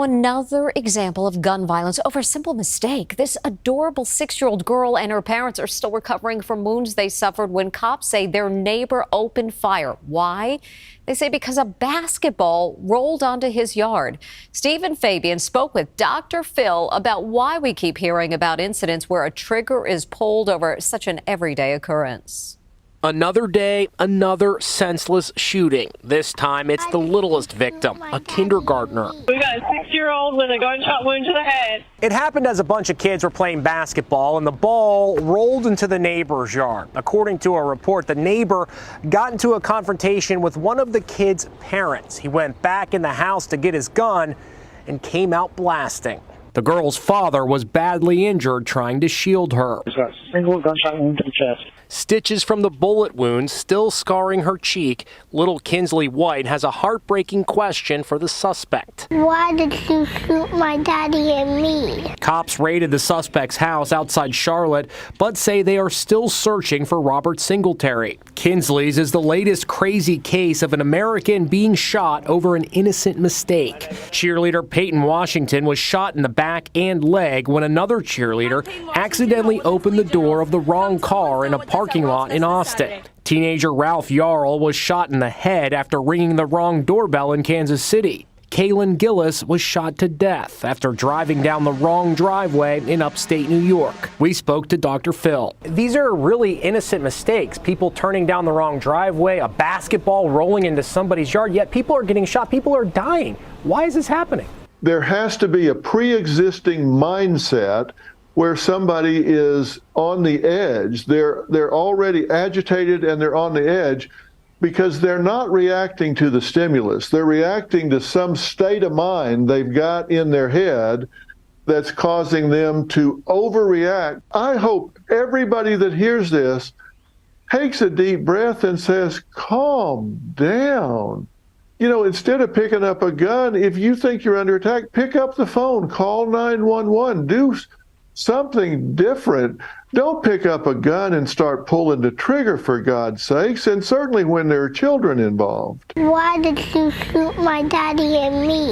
Another example of gun violence over a simple mistake. This adorable 6-year-old girl and her parents are still recovering from wounds they suffered when cops say their neighbor opened fire. Why? They say because a basketball rolled onto his yard. Stephen Fabian spoke with Dr. Phil about why we keep hearing about incidents where a trigger is pulled over such an everyday occurrence. Another day, another senseless shooting. This time, it's the littlest victim, a kindergartner. We got a 6-year-old with a gunshot wound to the head. It happened as a bunch of kids were playing basketball and the ball rolled into the neighbor's yard. According to a report, the neighbor got into a confrontation with one of the kids' parents. He went back in the house to get his gun and came out blasting. The girl's father was badly injured trying to shield her. He's got a single gunshot wound to the chest. Stitches from the bullet wound still scarring her cheek. Little Kinsley White has a heartbreaking question for the suspect. Why did you shoot my daddy and me? Cops raided the suspect's house outside Charlotte, but say they are still searching for Robert Singletary. Kinsley's is the latest crazy case of an American being shot over an innocent mistake. Cheerleader Peyton Washington was shot in the back and leg when another cheerleader accidentally opened the door of the wrong car in a parking lot in Austin. Teenager Ralph Yarl was shot in the head after ringing the wrong doorbell in Kansas City. Kaylin Gillis was shot to death after driving down the wrong driveway in upstate New York. We spoke to Dr. Phil. These are really innocent mistakes. People turning down the wrong driveway, a basketball rolling into somebody's yard, yet people are getting shot. People are dying. Why is this happening? There has to be a pre-existing mindset where somebody is on the edge. They're already agitated and they're on the edge because they're not reacting to the stimulus. They're reacting to some state of mind they've got in their head that's causing them to overreact. I hope everybody that hears this takes a deep breath and says, calm down. You know, instead of picking up a gun, if you think you're under attack, pick up the phone, call 911, do something different. Don't pick up a gun and start pulling the trigger, for God's sakes, and certainly when there are children involved. Why did you shoot my daddy and me?